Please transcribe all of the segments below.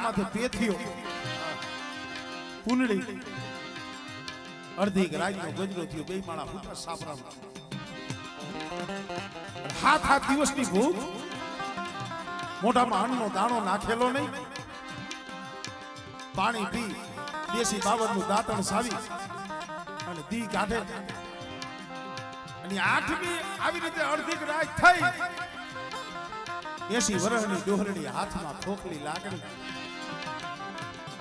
માથે પેથિયો પુનડી અડધી ગ્રાજનો ગજરો થયો બે માળા ફૂટા સાપરામાં હાથ હાથ દિવસની ભૂખ મોઢામાં અન્નનો દાણો નાખેલો નહીં પાણી પી દેશી બાવરનું દાંતણ સાવી અને દી કાઢે અને આઠમી આવી રીતે અડધી રાત થઈ 80 વર્ષની ડોહરડી હાથમાં ખોખલી લાકડી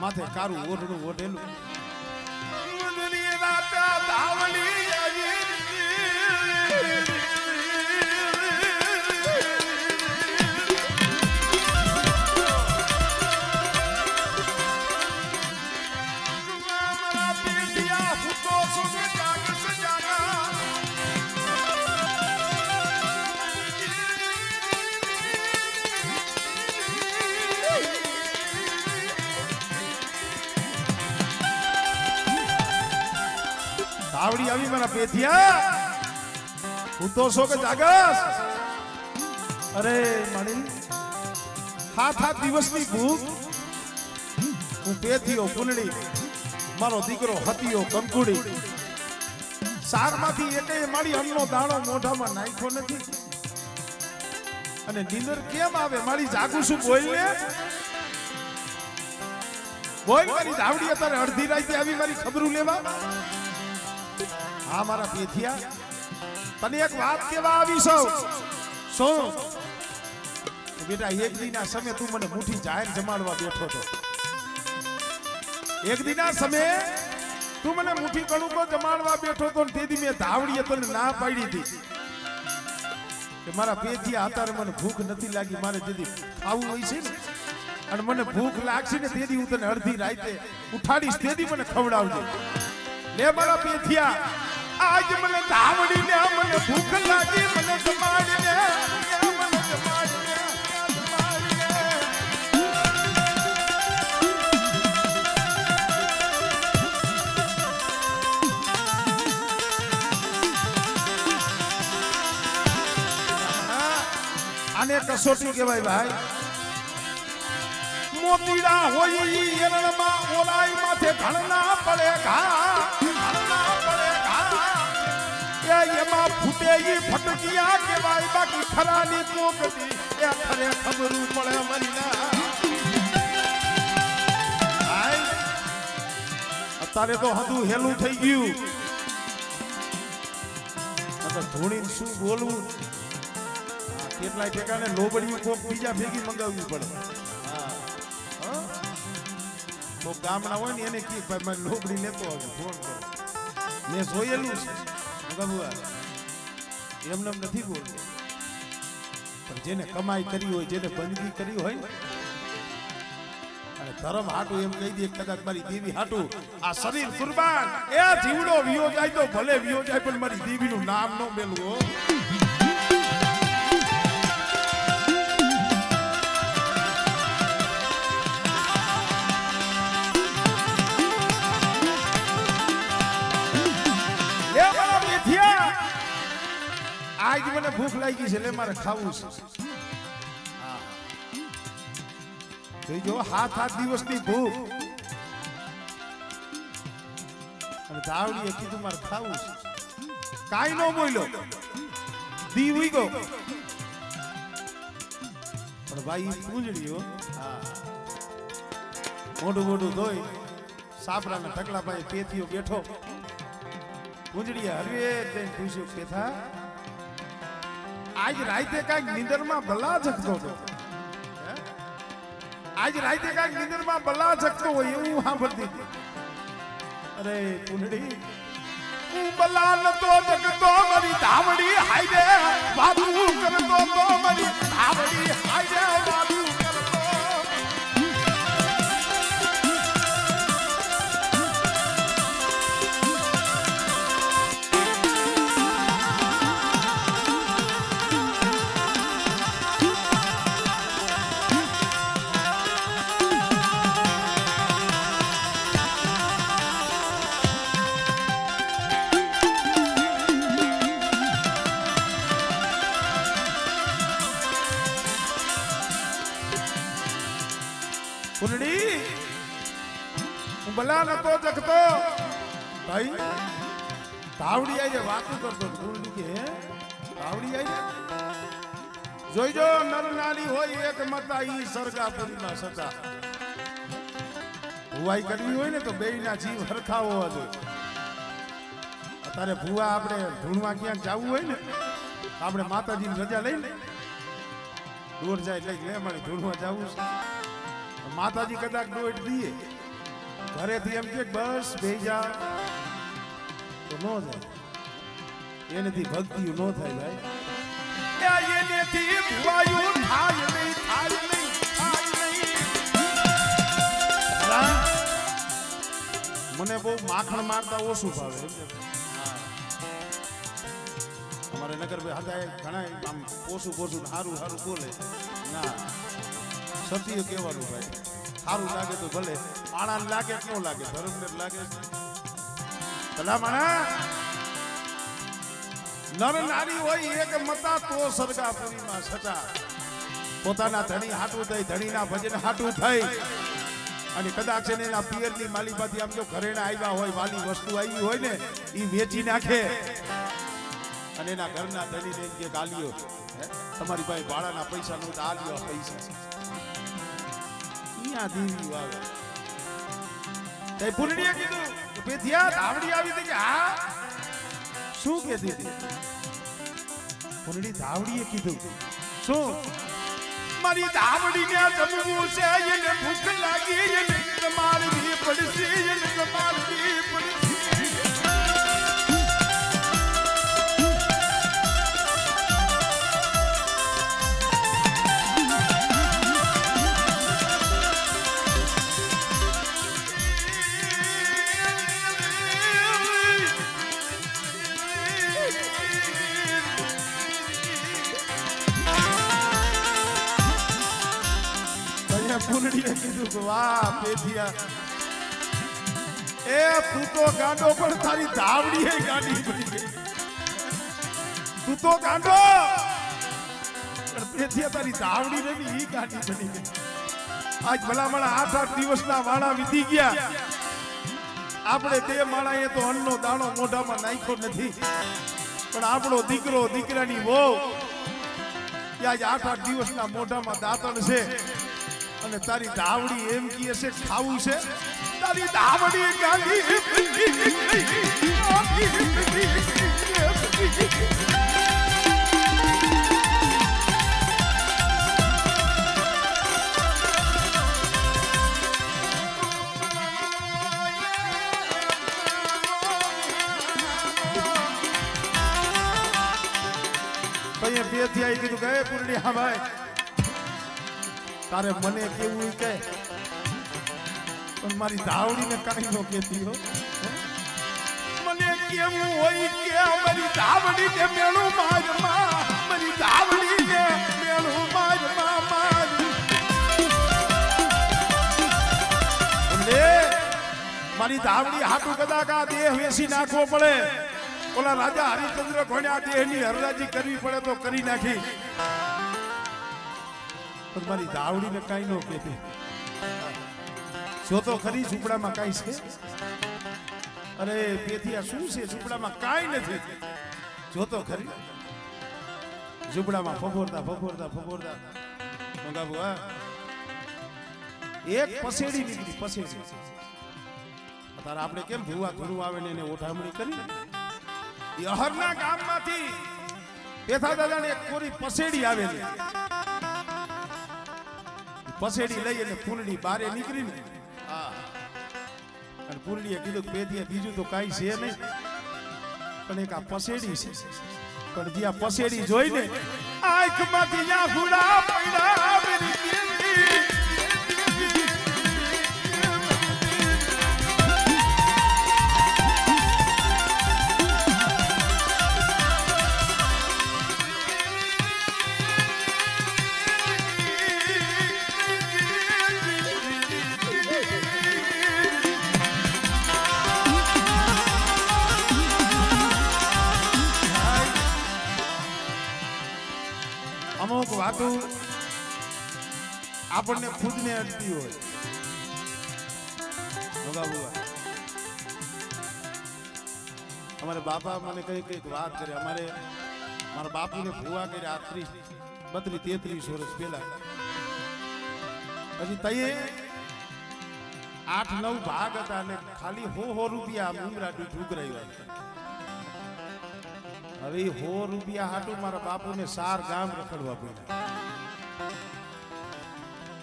માથે કારું ઓઢણું ઓઢેલું આવડી આવી મારા પેથિયા હું તો છો કે જાગસ અરે મણી હાથ હાથ દિવસની ભૂખ હું પેથિયો પુનડી મારો દીકરો હતિયો કંકુડી સારમાંથી એકે મારી અન્નનો દાણો મોઢામાં નાખ્યો નથી અને નીંદર કેમ આવે મારી જાગું છું બોલ ને બોલ મારી જાવડી અત્યારે અડધી રાતે આવી મારી ખબરું લેવા હા મારા પેથિયા તને એક વાત કેવા આવી શું બેટા એક દીના સમય તું મને મુઠ્ઠી જાહેર જમાડવા બેઠો હતો એક દીના સમય તું મને મુઠ્ઠી કણુકો જમાડવા બેઠો હતો તેથી મેં ધાવડીએ તને ના પાડી હતી કે મારા પેથિયા અત્યારે મને ભૂખ નથી લાગી મારે જેથી ખાવું હોય છે ને અને મને ભૂખ લાગશે ને તેથી હું તને અડધી રાતે ઉઠાડીશ તેથી મને ખવડાવજે લે મારા પેથિયા आज મને ધાવડી ને મને ભૂખ લાગી મને જમાડી ને મને જમાડી ને આને કસોટી કહેવાય ભાઈ મોતીડા હોય એરણમાં ઓલાઈ માથે ઘણના પડે ઘા એમાં ફૂટે ઈ ફટકિયા કેવાય બાકી ખરાની કોકતી એ ખરે ખબરું પડે મરીના હાય અત્યારે તો હદું હેલું થઈ ગયું એટલે ધૂણીને શું બોલવું કેટલાય ઠેકાને લોબડી કોક બીજા ભેગી મંગાવવી પડે હા કોક ગામના હોય ને એને કે ભાઈ મને લોબડી લેતો આવું ફોન કરો મેં જોયેલું છે એમને નથી બોલતો પણ જેને કમાઈ કરી હોય જેને બંદગી કરી હોય અને ધર્મ હાટું એમ કહી દે કદાચ મારી દેવી હાટું આ શરીર કુરબાન એ જીવડો વિયો જાય તો ભલે વિયો જાય પણ મારી દેવીનું નામ ન મેલવું આજ મને ભૂખ લાગી છે એટલે મારે ખાવું છે જો હાથ હાથ દિવસની ભૂખ અને ધાવડીએ કીધું મારે ખાવું છે કાઈ નો બોલ્યો દી ઉઈ ગયો પણ ભાઈ પૂંજડીઓ હા મોઢું મોઢું ધોઈ સાપરાના ઢગલા પાસે પેથિયો બેઠો પૂંજડીએ હરવે જઈને પૂછ્યું પેથા आज राते का नींदर में बला जगतो तो आज राते का नींदर में बला जगतो हो ये वहां भरती अरे पुनडी बला न तो जगतो मरी धावड़ी हाय दे बाबू करतो तो मरी धावड़ी हाय दे बाबू करतो ફૂલડી હું ભલા નતો જગતો ભાઈ તાવડી આઈ વાતો કરતો ફૂલડી કે તાવડી આઈ જોઈજો નર નારી હોય એક મતા ઈ સરગાપુરીમાં સતા ભુવાઈ કરવી હોય ને તો બેયના જીવ હરખા હોવા જોઈએ અત્યારે ભુવા આપણે ધૂણવા ક્યાંક જવું હોય ને આપણે માતાજીની રજા લઈને દૂર જાય એટલે લે મારી ધૂણવા જવું છે માતાજી કદાચ દોટ દીએ ઘરેથી એમ કે બસ બેહી જા તો નો જાય એનેથી ભક્તિ નો થાય ભાઈ એનેથી ભુવાયું થાય નહીં થાય નહીં થાય નહીં મને બહુ માખણ મારતા ઓછું ભાવે અમારે નગર હતા ઘણા આમ ઓછું સારું સારું બોલે ના સત્ય કહેવાનું ભાઈ સારું લાગે તો ભલે આણા લાગે કે ન લાગે ધર્મને લાગે ભલા માણા નર નારી હોય એક મતા તો સરગાપુરીમાં સટા પોતાના ધણી હાટું થઈ ધણીના ભજન હાટું થઈ અને કદાચ એને એના પિયરની માલીમાંથી આમ જો ઘરેણા આવ્યા હોય વાલી વસ્તુ આવી હોય ને એ વેચી નાખે અને એના ઘરના ધણીને એમ કે ગાલીઓ તમારી પાસે ભાડાના પૈસા નહોતા આલ્યો પૈસા અહીંયા દીવી આવે તે પૂરણીએ કીધું કે પેથિયા ધાવડી આવી હતી કે હા શું કહેતી હતી પૂરણી ધાવડીએ કીધું શું મારી ધાવડીને જમવું છે એને ભૂખ લાગી એને મારવી પડશે એને મારવી પડશે પૂરણીએ કીધું કે વાહ પેથિયા એ તું તો ગાંડો પણ તારી ધાવડી ગાંડી પડી ગઈ તું તો ગાંડો પણ પેથિયા તારી ધાવડી ને ઈ ગાંડી બની ગઈ આજ ભલામણા 8 દિવસના વાળા વીતી ગયા આપણે તે માણાએ તો અન્નનો દાણો મોઢામાં નાખ્યો નથી પણ આપણો દીકરો દીકરાની વહુ આજ 8 દિવસના મોઢામાં દાંતણ છે અને તારી ધાવડી એમ કહે છે ખાવું છે તારી ધાવડી ગાંડી ભાઈ બેથી આવી કીધું કે પૂર્ણી હા ભાઈ તારે મને કેવું કે પણ મારી ધાવડીને કાંઈ નો કહેતી હો મને કેવું હોય કે મારી ધાવડીને મેળું મારમાં મારી ધાવડીને મેળું મારમાં મારી ધાવડી હાટું કદાચ આ દેહ વેસી નાખવો પડે ઓલા રાજા હરિચંદ્ર ઘોડ્યા દેહની હરરાજી કરવી પડે તો કરી નાખી મારી ધાવડીને કઈ નો કહેતી જો તો ખરી ઝૂંપડામાં કઈ છે અરે પેથિયા શું છે ઝૂંપડામાં કાઈ નથી જો તો ખરી ઝૂંપડામાં ફફોરતા ફફોરતા ફફોરતા મંગાવું હા એક પસેડી નીકળી પસેડી અત્યારે આપણે કેમ ભૂવા ધૂરું આવે ને એને ઓઠામણી કરી યહરના ગામમાંથી પેથા દાદાને એક કોરી પસેડી આવેલી પસેડી લઈ અને પૂર્ણી બારે નીકળી ને અને પૂર્ણીએ કીધું કે પેથિયા બીજું તો કાંઈ છે નહીં પણ એક આ પસેડી છે પણ જે આ પસેડી જોઈ ને આંખમાંથી જ્યાં ફૂડા પડ્યા અમુક વાતો આપણને ખુદને અડતી હોય ભોગા બુઆ અમારે બાપા મને કઈક વાત કરે અમારે મારા બાપુને ભૂવા કર્યા 32 33 વર્ષ પહેલા પછી તઈએ 8-9 ભાગ હતા અને ખાલી 100 રૂપિયા મુંગરા ઢુકરાવ્યા હવે 100 રૂપિયા હાટું મારા બાપુને 4 ગામ રખડવા પડ્યા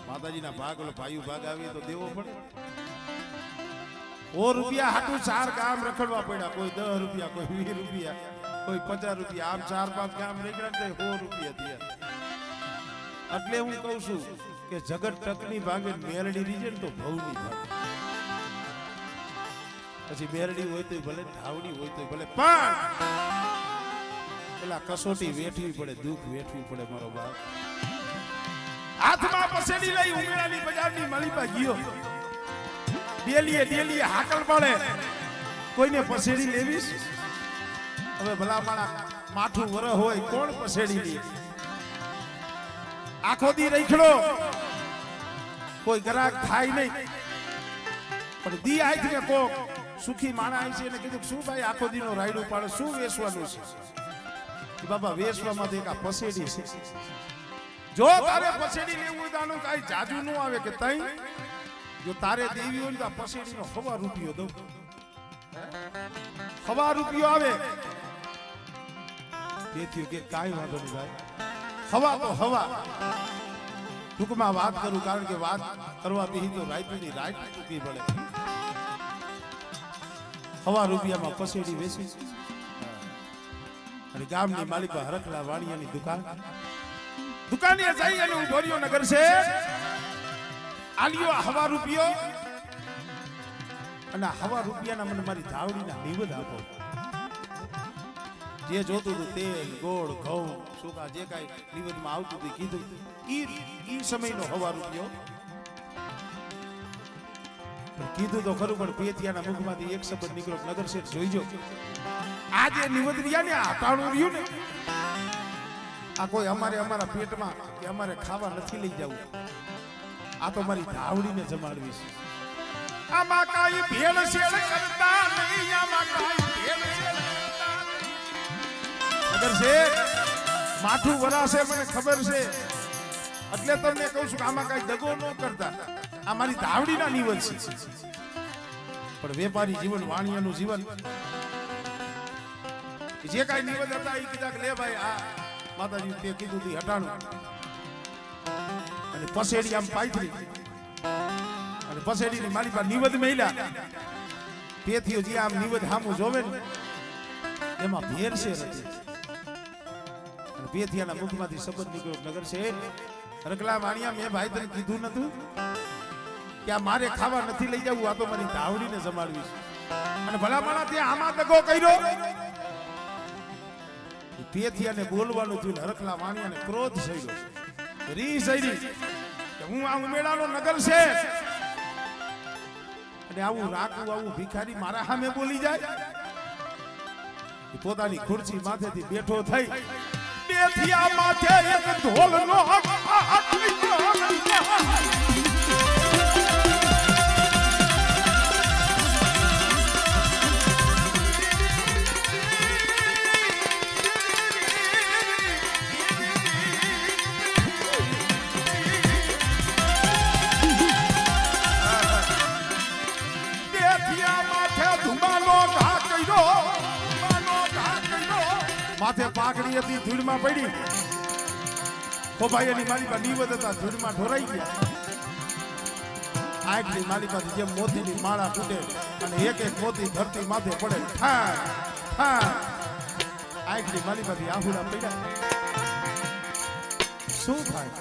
માતાજીના ભાગ ભાઈ ભાગ આવી તો દેવો પડે 100 રૂપિયા હાટું 4 ગામ રખડવા પડ્યા કોઈ 10 રૂપિયા કોઈ 20 રૂપિયા કોઈ 50 રૂપિયા આમ 4-5 ગામ નીકળ્યા 100 રૂપિયા થયા એટલે હું કહું છું કે જગત ટકની ભાગે મેરડી રીજે તો ભવની ભાગે પછી મેરડી હોય તો ભલે ધાવડી હોય તો ભલે પણ પેલા કસોટી વેઠવી પડે દુઃખ વેઠવી પડે મારો બાપ હાથમાં પસેડી લઈ ઉમેરાની બજારની મળીપા ગયો ડેલીએ હાકલ પડે કોઈને પસેડી લેવીશ હવે ભલા માણા માઠું વર હોય કોણ પસેડી લે આખો દી રખડો કોઈ ગ્રાહક થાય નહીં પણ દી આઈ કે કોક સુખી માણા આવી છે એને કીધું શું ભાઈ આખો દીનો રાયડું પાડે શું વેચવાનું છે બાબા વેચવામાં તો એક આ પસેડી છે જો તારે પસેડી લેવું હોય તો આનું કાંઈ જાજુ ન આવે કે તઈ જો તારે દેવી હોય તો આ પસેડીનો 100 રૂપિયો દઉં 100 રૂપિયો આવે તેથી કે કાંઈ વાંધો નહીં ભાઈ હવા તો હવા ટૂંકમાં વાત કરું કારણ કે વાત કરવા બેહી તો રાઈતની રાઈટ ટૂંકી પડે 100 રૂપિયામાં પસેડી વેચી અને ગામની માલિકા હરખલા વાણિયાની દુકાને જઈ અને ઉભો રહ્યો નગર છે આલિયો 100 રૂપિયો અને 100 રૂપિયાના મને મારી ધાવડીના નિવેદ આપો જે જોતું હતું તેલ ગોળ ઘઉં સુકા જે કાંઈ નિવેદમાં આવતું હતું કીધું ઈ સમયનો 100 રૂપિયો કીધું તો ખરું પણ પેથિયાના મુખમાંથી એક શબ્દ નીકળ્યો નગર શેઠ જોઈજો આ જે નિવેદ રહ્યા ને આટાણું રહ્યું ને આ કોઈ અમારા પેટમાં કે અમારે ખાવા નથી લઈ જવું આ તો મારી ધાવડીને જમાડવી છે આમાં કાઈ ભેળસેળ કરતા નહીં આમાં કાઈ ભેળસેળ કરતા નગર શેઠ માઠું વરાશે મને ખબર છે એટલે તમને કહું છું કે આમાં કાઈ દગો ન કરતા આ મારી ધાવડીના નિવેદ છે પણ વેપારી જીવન વાણિયાનું જીવન જે કાંઈ નિવેદ હતા એ કીધા કે લે ભાઈ આ માતાજી તે કીધું તી હટાણું અને પસેડી આમ પાથરી અને પસેડીની મારી પાસે નિવેદ મેલ્યા તેથી જે આમ નિવેદ સામું જોવે ને એમાં ભેરશે નથી અને પેથિયાના મુખમાંથી શબ્દ નીકળ્યો નગર છે રકલા વાણિયા મેં ભાઈ તને કીધું નતું કે આ મારે ખાવા નથી લઈ જવું આ તો મારી ધાવડીને જમાડવી છે અને ભલા માણા તે આમાં દગો કર્યો પેથિયાને બોલવાનું થયું હરખલા વાણિયાને ક્રોધ થયો રીસ આવી કે હું આ ઉમેડાનો નગર છે અને આવું રાખું આવું ભિખારી મારા સામે બોલી જાય પોતાની ખુરશી માથેથી બેઠો થઈ પેથિયા માથે એક ઢોલનો માથે પાઘડી હતી ધૂળમાં પડી ખોભાઈની માલિકા નિવેદ હતા ધૂળમાં ઢોરાઈ ગયા આગલી માલિકાથી જેમ મોતીની માળા તૂટે અને એક એક મોતી ધરતી માથે પડે ઠાર ઠાર આગલી માલિકાથી આહુડા પડ્યા શું થાય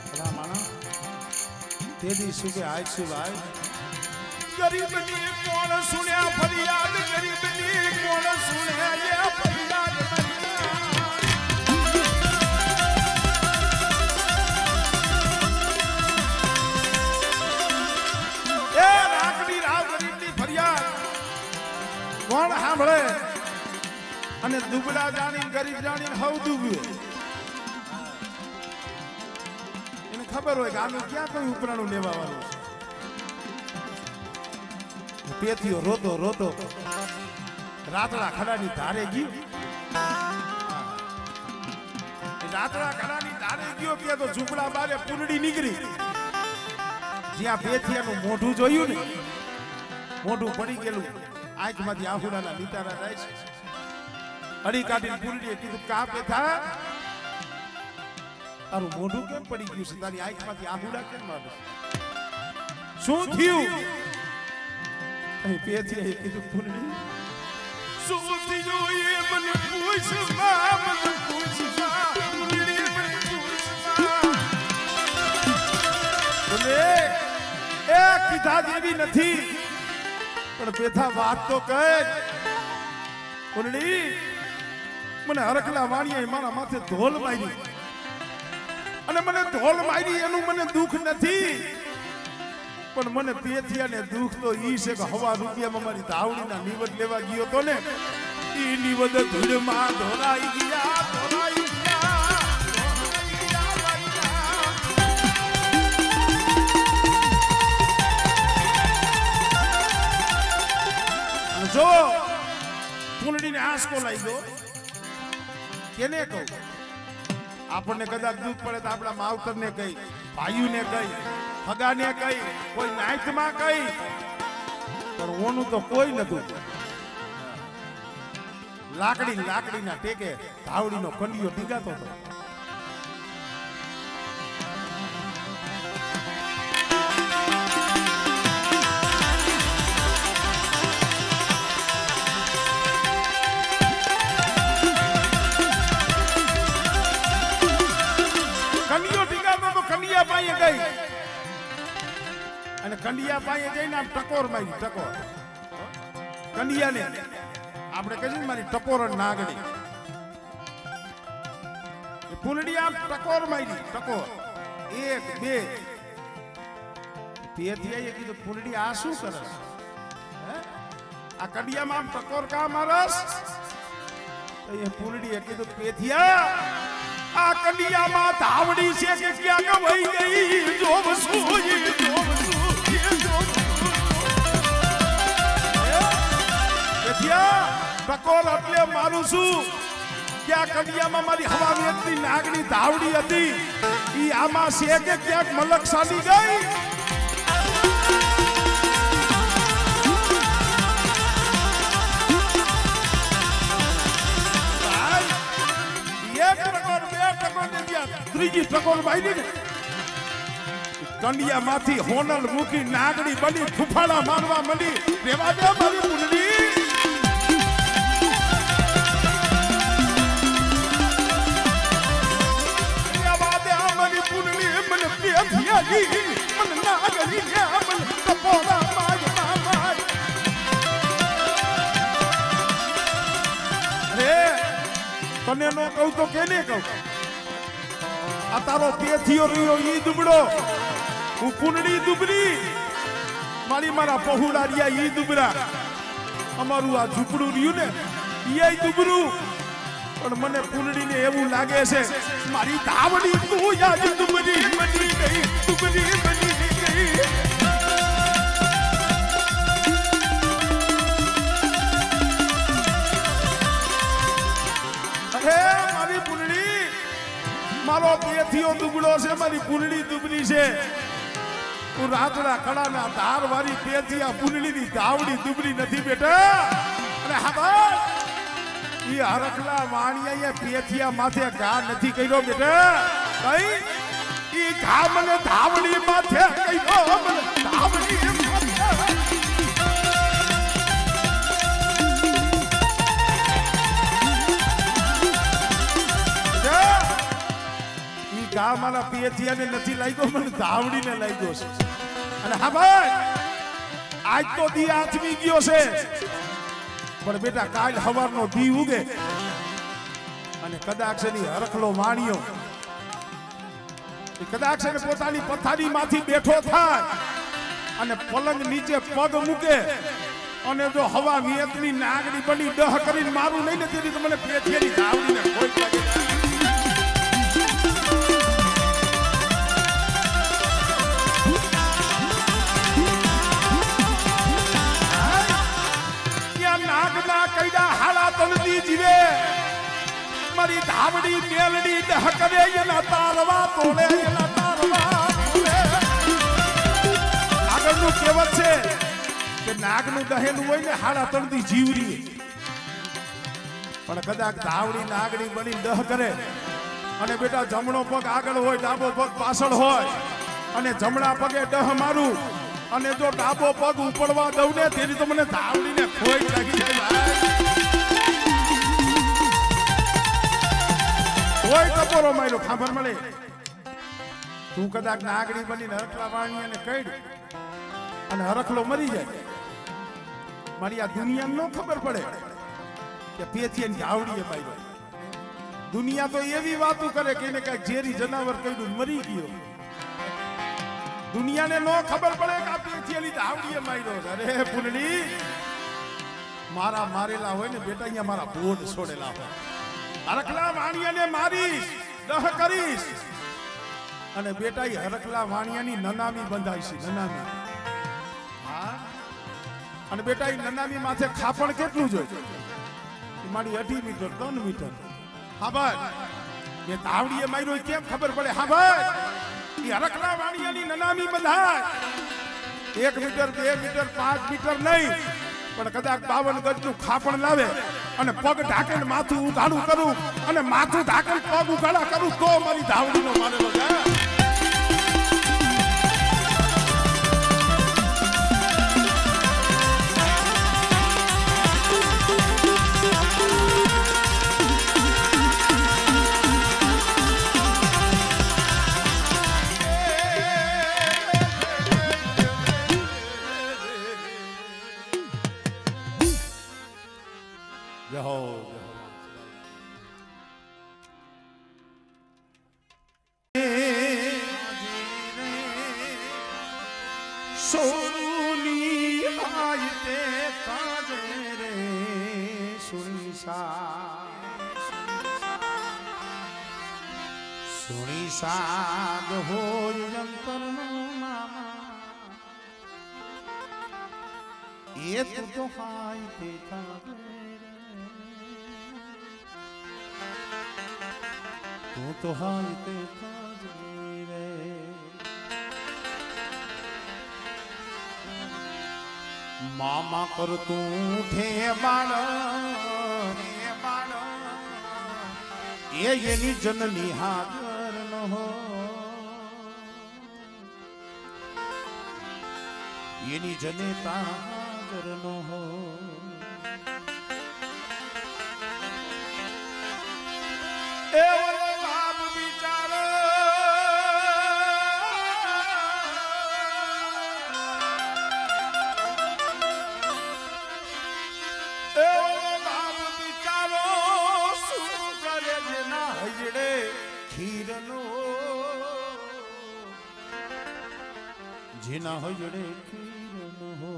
ભલા માણા તેદી શું કે આજ શું ભાઈ ગરીબની કોણ સુણ્યા ફરિયાદ ગરીબની કોણ સુણ્યા એ ફરિયાદ એ રાખડી રાવ ગરીબની ફરિયાદ કોણ સાંભળે અને દુબળા જાણી ગરીબ જાણી હવ ડૂબ્યું એને ખબર હોય કે આનું ક્યાં કોઈ ઉપરાણું લેવાનું છે પેથીઓ રોતો રોતો રાતડા ખડાની ધારે ગયો. રાતડા ખડાની ધારે ગયો ત્યાં તો ઝૂંપડા બારે પૂરડી નીકળી. જ્યાં પેથિયાનું મોઢું જોયું ને, મોઢું પડી ગયેલું, આંખમાંથી આહુડાના લીતારા જાય છે. અડી કાઢીને પૂરડીએ કીધું, કા પેથા તારું મોઢું કેમ પડી ગયું છે? તારી આંખમાંથી આહુડા કેમ આવે? શું થયું? પેથિયાએ કીધું, પૂરડી શું થયું એ મને પૂછવા, મને પૂછવા, પૂરડી મને પૂછવા. એ કીધા જેવી નથી, પણ પેથા વાત તો કર. પૂરડી મને હરખલા વાણીએ મારા માથે ધોલ મારી, અને મને ધોલ મારી એનું મને દુઃખ નથી, પણ મને પેથિયાને દુઃખ તો ઈ છે કે હવા રૂપિયામાં મારી ધાવડીના નિવદ લેવા ગયો તો ને, ઈ નિવદ ધૂળમાં ધોરાઈ ગયા, ધોરાઈ ગયા, ધોરાઈ ગયા ભાઈના. જો પૂરડીને આંસકો લાગ્યો, કેને કહું? આપણને કદાચ દુઃખ પડે તો આપણા માવતરને કહી, ભાઈઓને કહી, હગાને કહી, કોઈ નાઈટમાં કહી, પણ ઓનું તો કોઈ નતું. લાકડીના ટેકે ધાવડીનો કંડિયો ટીકાતો હતો. કંડિયા પાસે ગઈ, અને કંડિયા પાસે જઈને આમ ટકોર મારી, ટકોર. કંડિયાને આપણે કહીએ મારી ટકોર નાગણી. પૂરડી આમ ટકોર મારી, ટકોર. એક બે. પેથિયાએ કીધું, પૂરડી આ શું કરે? આ કંડિયામાં આમ ટકોર કા મારસ? તો એ પૂરડીએ કીધું, પેથિયા આ કંડિયામાં ધાવડી છે કે ક્યાં ગવાઈ ગઈ? જોવશું ટકોર એટલે મારું શું? ક્યાં કંડિયામાં મારી હવા વેતની નાગની ધાવડી હતી, ઈ આમાં છે કે ક્યાંક મલક સાલી ગઈ? ત્રીજી ટકોર મારી ને, કંડિયા માંથી હોનલ મૂકી નાગડી બની ફૂફાડા મારવા માંડી. રેવા દે મારી પૂરડી. રેવા દે મારી પૂરડી. મને પેથિયાજી, મને નાગડી, મને ટપોરા મારવા માર. અરે તને નો કહું તો કેને કહું? આ તારો પેથિયો રહ્યો ઈ દુબળો, હું પૂરડી દુબળી, મારા પહોળા રહ્યા ઈ દુબળા, અમારું આ ઝૂંપડું રહ્યું ને ઈ દુબળું. પણ મને પૂરડીને એવું લાગે છે મારી ધાવડી તું યાદ દુબળી બની ગઈ, દુબળી બની ગઈ. અરે મારી પૂરડી, મારો પેથિયો દુબળો છે, મારી પૂરડી દુબળી છે. હું રાતડા કડાના ધાર વાળી પેથિયા પૂરડીની ધાવડી દુબળી નથી બેટા. અને હા ઈ હરખલા વાણિયાએ પેથિયા માથે ઘા નથી કર્યો બેટા. કઈ ઈ ઘા મને ધાવડી માથે કર્યો, મને ધાવડી ઘા મારા પેથિયાને નથી લાગ્યો, મને ધાવડીને લાગ્યો છે. અને હા ભાઈ, આજ તો દી આથમી ગયો છે, પણ બેટા કાલ સવારનો દી ઉગે અને કદાચ એની હરખલો વાણિયો કદાચ એને પોતાની પથારીમાંથી બેઠો થાય અને પલંગ નીચે પગ મૂકે અને જો હવા વિયતની નાગડી બની ડહ કરીને મારું નહીં ને તેથી તો મને પેથિયાની ધાવડીને ખોટ લાગે. મારી ધાવડી મેલડી ડહકરે એના તારવા તોડે એના તારવા તોડે આગળનું કહેવત છે કે નાગનું દહેલું હોય ને હાડા તણથી જીવરી પણ કદાચ ધાવડી નાગડી બની દહ કરે અને બેટા જમણો પગ આગળ હોય ડાબો પગ પાછળ હોય અને જમણા પગે દહ મારું અને જો ડાબો પગ ઉપડવા દઉં ને તેની તો મને ધાવડીને ખોઈ લાગી જાય કોઈ ટપોરો માર્યો ખબર મળે તું કદાચ નાગડી બનીને હરખલા વાણી અને કઈડ અને હરખલો મરી જાય મારી આ દુનિયા નો ખબર પડે કે પેથી ધાવડીએ માર્યો દુનિયા તો એવી વાતો કરે કે એને કઈ ઝેરી જનાવર કઈડું મરી ગયો દુનિયાને નો ખબર પડે કે આ પેથી ધાવડીએ માર્યો અરે પુનડી મારા મારેલા હોય ને બેટા અહીંયા મારા બોર્ડ છોડેલા હોય હરખલા વાણિયાને મારીશ દહ કરીશ અને બેટા એ હરખલા વાણિયાની નનામી બંધાય છે નનામી હા અને બેટા એ નનામી માથે ખાપણ કેટલું જોઈએ મારી 2.5 મીટર 3 મીટર હા ભાઈ એ ધાવડીએ માર્યો કેમ ખબર પડે હા ભાઈ એ હરખલા વાણિયાની નનામી બંધાય 1 મીટર 2 મીટર 5 મીટર નહીં પણ કદાચ 52 ગજનું ખાપણ લાવે અને પગ ઢાંકીને માથું ઉઘાડું કરું અને માથું ઢાંકીને પગ ઉઘાડા કરું તો મારી ધાવડીનો મારેલો જાય સુણી સાગ હોય અંતરનો મામા એ તું તો હાય તે તું તો હાય તે રે મામા કર તું ઠે બાળ એની જનની હાજર ન હો એની જનેતા હાજર ન હો એ બાપ બિચારો જેના હજડે ખીરનો હો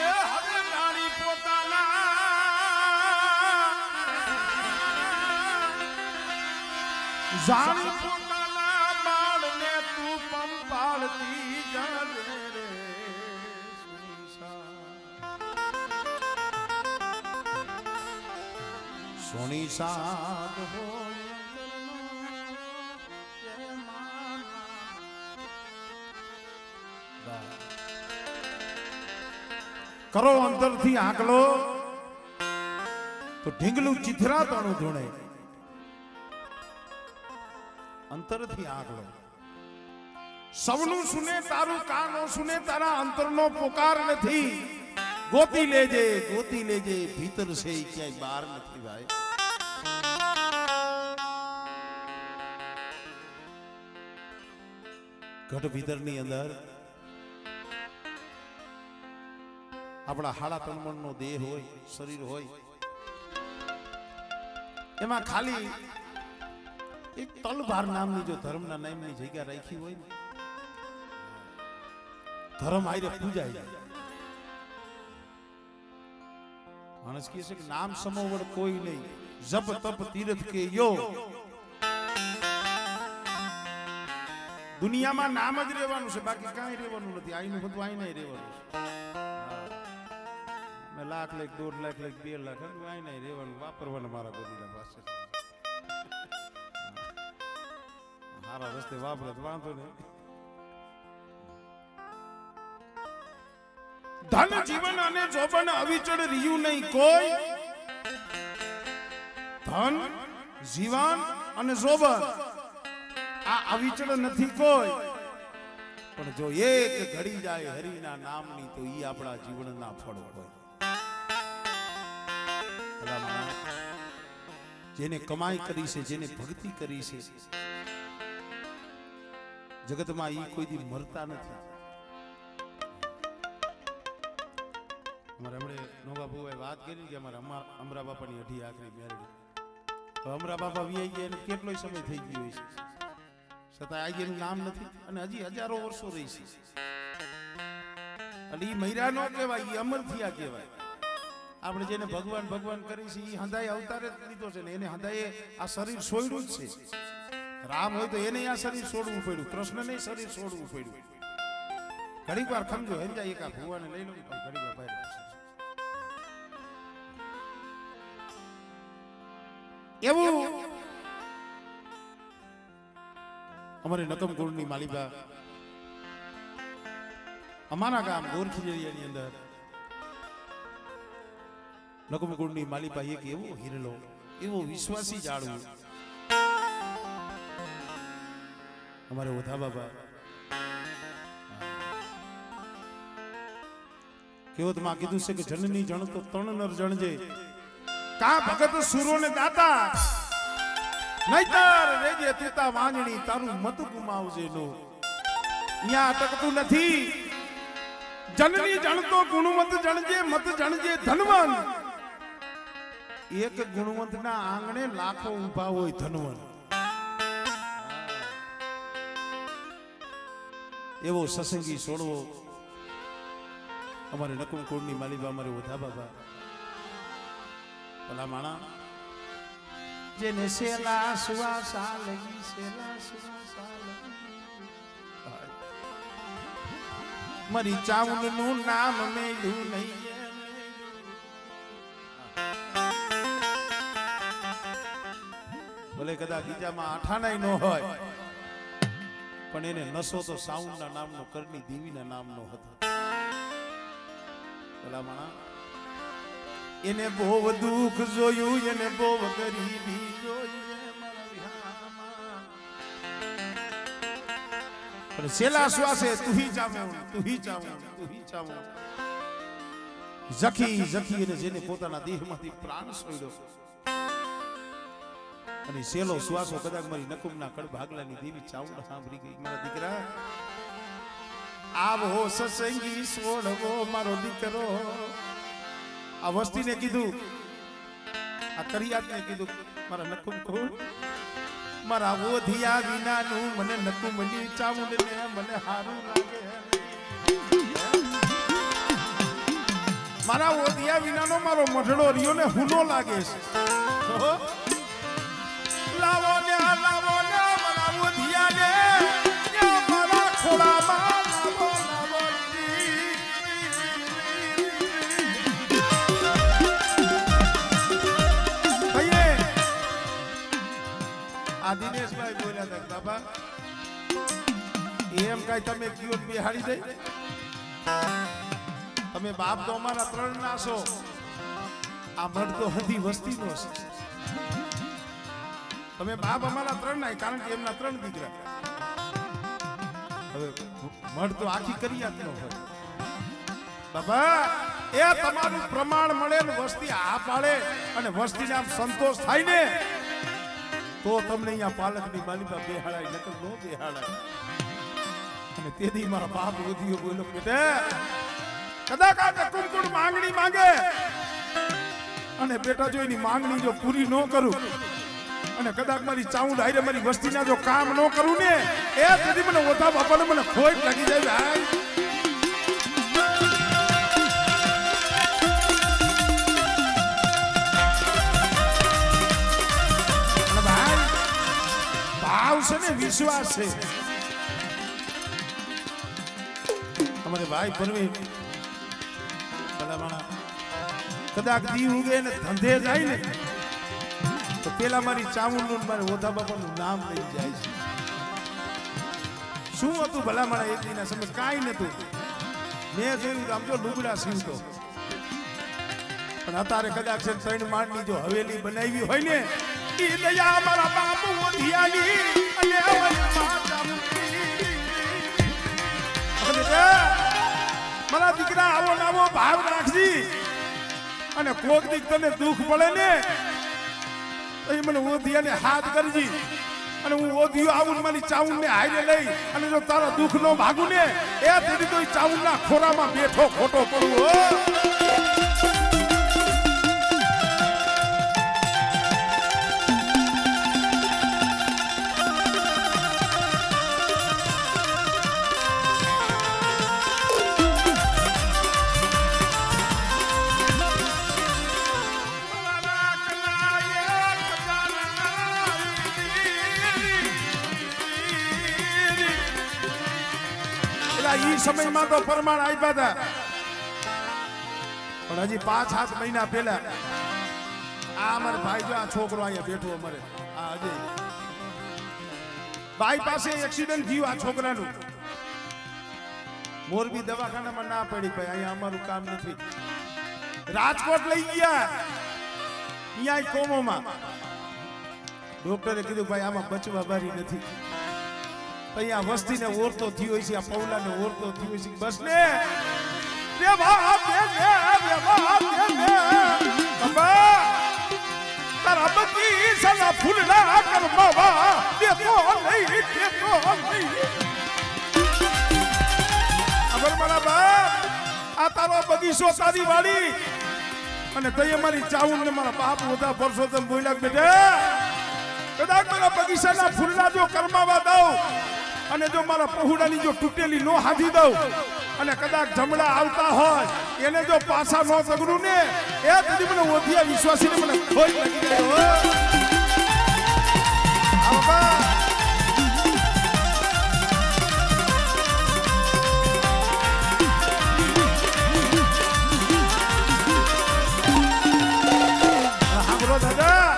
એ હવે નાની પોતાના જાણી પોતાના બાળને તું પંપાળતી જાને રે સોની સાગ હોય કરો અંતરથી આંકલો તો ઢીંગલું ચિથરા તાણું ધૂણે અંતરથી આંકલો સવનું સુને તારું કાનો સુને તારા અંતરનો પોકાર નથી ગોતી લેજે ભીતર છે ક્યાંય બહાર નથી ભાઈ ઘટ ભીતરની અંદર આપણા હાડા તનમણનો દેહ હોય શરીર હોય એમાં ખાલી એક તલભાર નામની જો ધર્મના નામની જગ્યા રાખી હોય ને ધર્મ આયરે પૂજાય માણસ કહે છે કે નામ સમોવડ કોઈ નહીં જપ તપ તીર્થ કે યો દુનિયામાં નામ જ રહેવાનું છે બાકી કાંઈ રહેવાનું નથી આઈનું બધું આઈને રહેવાનું છે લાખ લાખ 1.5 લાખ લાખ 2 લાખ કાંઈ નહીં રેવાનું વાપરવાના મારા ગોદીના પાસે સારા રસ્તે વાપરે તો વાંધો નહીં ધન જીવન અને જોબન અવિચળ રહ્યું નહીં કોઈ ધન જીવન અને જોબન આ અવિચળ નથી કોઈ પણ જો એક ઘડી જાય હરિના નામની તો ઈ આપણા જીવનના ફળ હોય જેને કમાઈ કરી છે જેને ભક્તિ કરી છે જગતમાં ઈ કોઈ દી મરતા નથી અમારે હમણે નોવા બુએ વાત કરી કે અમારા અમરા બાપાની અઢી આખરી મેરડી તો અમરા બાપા વી ગયા એને કેટલોય સમય થઈ ગયો છે છતાં આજે એનું નામ નથી અને હજી હજારો વર્ષો રહી છે અને ઈ મૈરા નો કહેવાય ઈ અમર થયા કહેવાય આપણે જેને ભગવાન ભગવાન કરી છે ઈ હંધાય અવતાર જ લીધો છે ને એને હંધાય આ શરીર છોડ્યું જ છે રામ હોય તો એને આ શરીર છોડવું પડ્યું કૃષ્ણને શરીર છોડવું પડ્યું ઘણી વાર સમજો હેંજા એક આ ભુવાને લઈ લો ઘણી વાર બહાર એવું અમારે નકમકુળની માલિકા અમારા ગામ ગોરખીજરિયાની અંદર નકમકુળની માલિકા એક એવો હિરલો એવો વિશ્વાસી જાળવું અમારે ઓધા બાબા કેવત માં કીધું છે કે જનની જણ તો તણ નર જણજે કા ભગત સુરો ને દાતા નહીતર રેજે તીતા વાંજણી તારું મત ગુમાવજે નો અહીંયા અટકતું નથી જનની જણ તો ગુણવંત જણજે મત જણજે ધનવંત એક ગુણવંત ના આંગણે લાખો ઉભા હોય ધનવંત એવો સસંગી છોડવો અમારે નકમકુળની માલિકા અમારે ઓધા બાબા ભલા માણા જેને સેલા સુવાસા લગી સેલા સુવાસા લગી મારી ચાઉન નું નામ મેલું નહીં ભલે કદાચ બીજામાં આઠાનાય ન હોય પણ એને નશો તો સાઉન્ડ ના નામનો કરની દેવીના નામનો હતો ભલા માણા એને બહુ દુઃખ જોયું એને બહુ ગરીબી જોયું પણ છેલ્લા શ્વાસે તું હી ચાવું તું હી ચાવું તું હી ચાવું જખી જખી એને જેને પોતાના દેહમાંથી પ્રાણ છોડ્યો અને છેલ્લો શ્વાસો કદાચ મારી નકુમના કડ ભાગલાની દેવી ચાઉંડ સાંભળી ગઈ મારા દીકરા આવો સસંગી છોડવો મારો દીકરો આ વસ્તીને કીધું આ કરિયાતને કીધું મારા નકુમ મારા ઓધિયા વિનાનું મને નકુમની ચામુંડ ને મને હારું લાગે મારા ઓધિયા વિનાનો મારો મઢડો રિયો ને હુનો લાગે છે લાવો ને મારા ઓધિયા ને મારા ખોળામાં દિનેશભાઈ બોલ્યા હતા બાબા એમ કઈ તમે કયો બિહાડી દે તમે બાપ તો અમારા ત્રણ ના છો આ મઢ તો હદી વસ્તી નો છે તમે બાપ અમારા ત્રણ ના કારણ કે એમના ત્રણ દીકરા હવે મઢ તો આખી કરિયાત નો હોય બાબા એ તમારું પ્રમાણ મળે ને વસ્તી આ પાડે અને વસ્તીને આમ સંતોષ થાય ને તો તમને અહીંયા પાલકની માલિકા બેહાડાય નકર નો બેહાડાય અને તેથી મારા બાપ રોધિયો બોલો બેટા કદાચ આ કુમકુડ માંગણી માંગે અને બેટા જો એની માંગણી જો પૂરી ન કરું અને કદાચ મારી ચાઉંડ હારે મારી વસ્તીના જો કામ ન કરું ને એ તેથી મને ઓધા બાપાને મને ખોટ લાગી જાય ભાઈ છે ને વિશ્વાસ છે અમારે ભાઈ પરવીન ભલામણા કદાચ દી ઉગે ને ધંધે જાય ને તો પેલા મારી ચામુંડનું મારે ઓધા બાપાનું નામ લઈ જાય છે. શું હતું ભલા મારા એક દીના સમય કાંઈ નતું. મેં જોયું આમ જો લુગડા સીવતો પણ અત્યારે કદાચ છે 3 માળની જો હવેલી બનાવી હોય ને ઈ દયા મારા બાપુ ઓધિયાની અને અમારી માતા મારા દીકરા આવો નાવો ભાવ રાખજી અને કોક દીક તને દુઃખ પડે ને તો એ મને ઓધિયાને હાથ કરજી અને હું ઓધિયો આવું મારી ચાઉન ને હાઈરે લઈ અને જો તારા દુઃખ નો ભાગું ને એ દીદી તો ચાઉન ના ખોરામાં બેઠો ખોટો પડું હો. ઈ સમયમાં તો પ્રમાણ આપ્યા હતા પણ હજી 5-7 મહિના પહેલા આ અમાર ભાઈ જો આ છોકરો અહીંયા બેઠો અમારે આ અજય ભાઈ પાસે એક્સિડન્ટ થયું આ છોકરાનું. મોરબી દવાખાનામાં ના પડી ભાઈ અહીંયા અમારું કામ નથી. રાજકોટ લઈ ગયા અહીંયા કોમોમાં ડોક્ટરે કીધું ભાઈ આમાં બચવા બારી નથી. અહીંયા વસ્તીને ઓરતો થયો છે આ પૌલાને ઓરતો થયો છે બસ ને રે બાપ રે બાબા તારા બકી સલા ફૂલના કરમાવા દેતો નહીં અબર મારા બાપ આ તારો બગીચો તારી વાડી અને તઈ મારી ચાઉન ને મારા બાપ બધા પરસોત્તમ બોલ્યા બેટા કદાચ મારા બગીચાના ફૂલના જો કરમાવા દઉં અને જો મારા પહોળાની જો તૂટેલી નો હાથી દઉં અને કદાચ જમણા આવતા હોય એને જો પાછા નો સગડું ને એ તેથી મને ઓધિયા વિશ્વાસીને મને ખોઈ લાગી ગયો. સાંભળો દાદા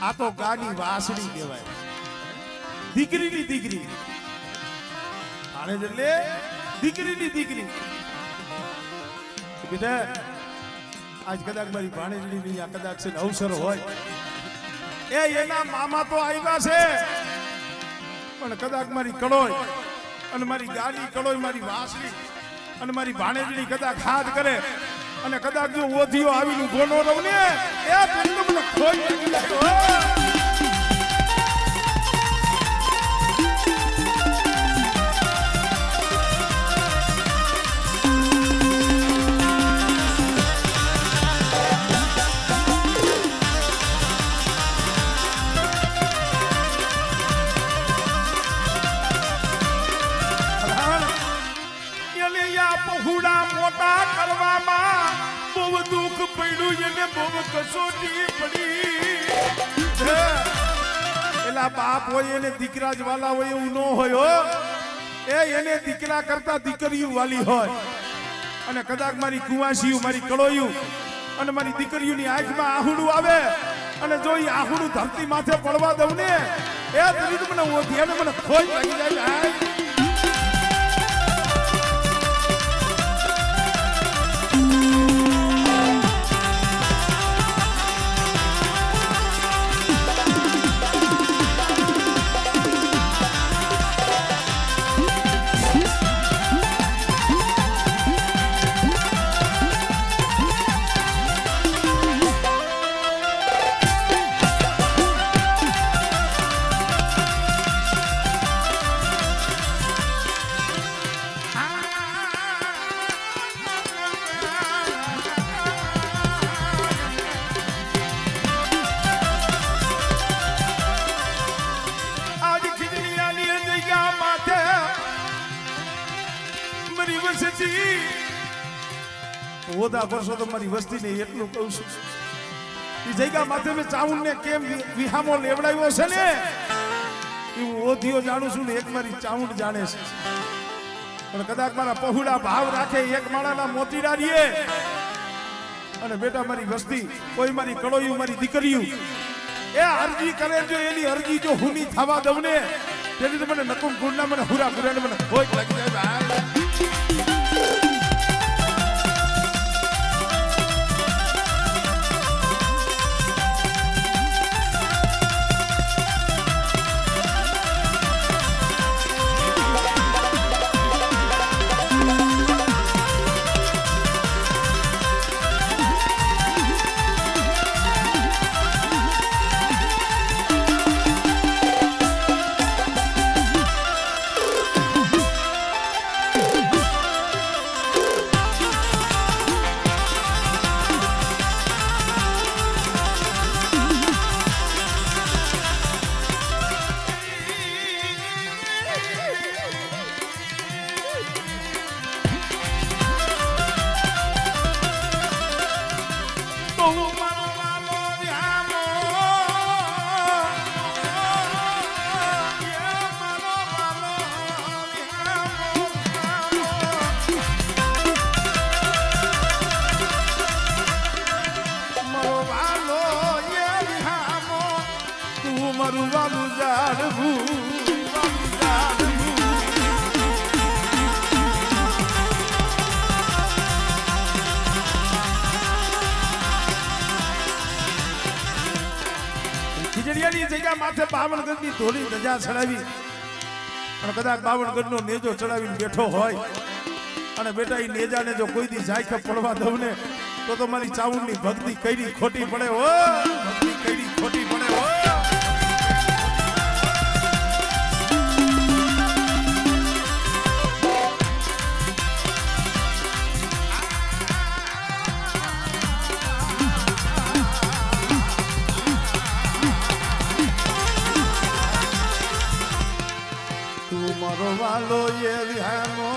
આ તો ગાની વાસણી કહેવાય. દીકરીની દીકરી આને એટલે દીકરીની દીકરી બેટા આજ કદાચ મારી ભાણેજની આ કદાચ છે અવસર હોય એ એના મામા તો આવ્યા છે પણ કદાચ મારી કડોય અને મારી ગાડી કડોય મારી વાસણી અને મારી ભાણેજની કદાચ હાથ કરે અને કદાચ જો ઓધિયો આવીને ગોનો રહું ને એ મને ખોઈ લાગી જાય. મોટા કરવામાં બહુ દુઃખ પડ્યું એને બહુ કસોટી પડી. એલા બાપ હોય એને દીકરા જ વાલા હોય એવું ન હોય એ એને દીકરા કરતા દીકરીઓ વાલી હોય અને કદાચ મારી કુવાસીયું મારી કળોયું અને મારી દીકરીઓની આંખમાં આહુડું આવે અને જો એ આહુડું ધરતી માથે પડવા દઉં ને એ દીદી મને ઓધી અને મને ખોઈ લાગી જાય. ઓધા પરસો તો મારી વસ્તીને એટલું કહું છું એ જગ્યા માથે મેં ચાઉન ને કેમ વિહામો લેવડાવ્યો છે ને એવું ઓધિયો જાણું છું ને એક મારી ચાઉન જાણે છે. પણ કદાચ મારા પહોળા ભાવ રાખે એક માળાના મોતીડા રીએ અને બેટા મારી વસ્તી કોઈ મારી કળોયું મારી દીકરીઓ એ અરજી કરે જો એની અરજી જો હુની થવા દઉં ને તેથી મને નકુમ ગુણના મને હુરા ગુરાને મને કોઈ લાગી જાય ભાઈ જગ્યા માથે 52 ગજની ધોળી ધજા ચડાવી અને કદાચ 52 ગજનો નેજો ચડાવીને બેઠો હોય અને બેટા એ નેજાને જો કોઈ દી જાય પડવા દઉં ને તો મારી ચાઉંડની ભક્તિ કઈડી ખોટી પડે હો ભક્તિ કઈડી ખોટી પડે હો વાલો ye vihamo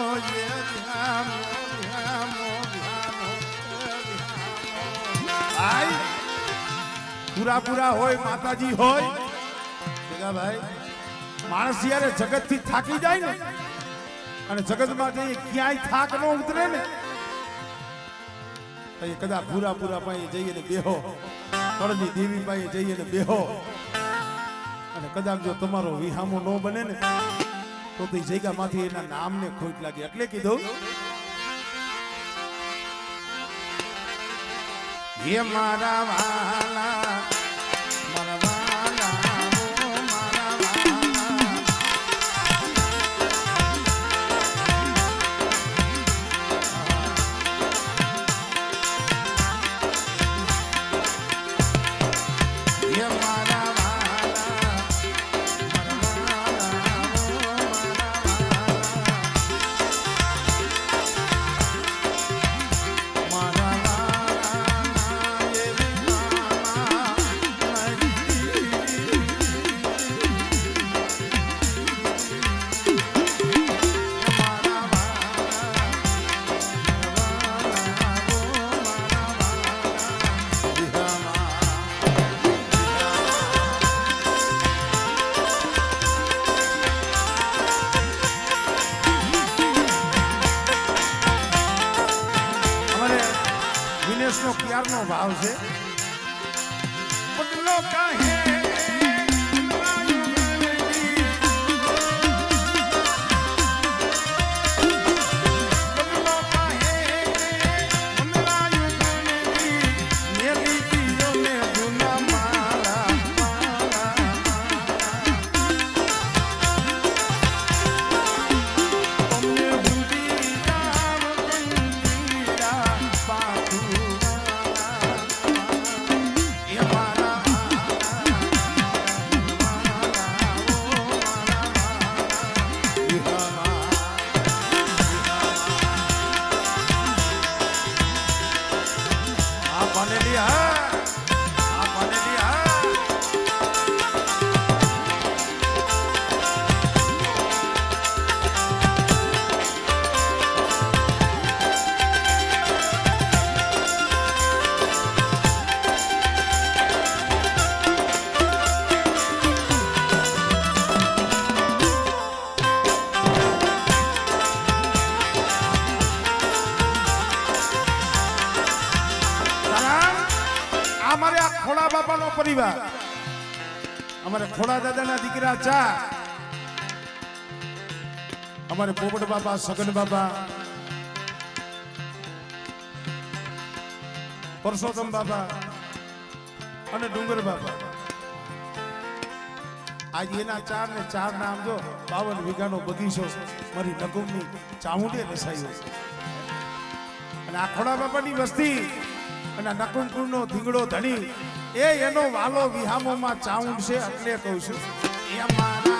આય પૂરા હોય માતાજી હોય જગા ભાઈ માણસ જ્યારે જગત થી થાકી જાય ને અને જગત માં જઈએ ક્યાંય થાક ન ઉતરે ને તો કદાચ પૂરા પાસે જઈએ ને બેહો કળની દેવી પાસે જઈએ ને બેહો અને કદાચ જો તમારો વિહામો ન બને ને તો તે જગ્યામાંથી એના નામને ખોટ લાગે એટલે કીધું હે મારા વાલા મારા વાલા મારા વાલા હે મારા નો પ્યારનો ભાવ છે બદલો કાહે પરિવાર અમારે ખોડા દાદાના દીકરા 4 અમારે પોપટ બાપા સગન બાપા પરસોત્તમ બાપા અને ડુંગર બાપા આજે એના 4 ને 4 નામ જો 52 વીઘાનો બગીચો મારી નગમની ચામુંડે રસાયો છે અને આ ખોડા બાપાની વસ્તી અને નકુમપુરનો ધીંગડો ધણી એ એનો વાલો વિહામોમાં ચાઉંડ છે એટલે કહું છું એ મારા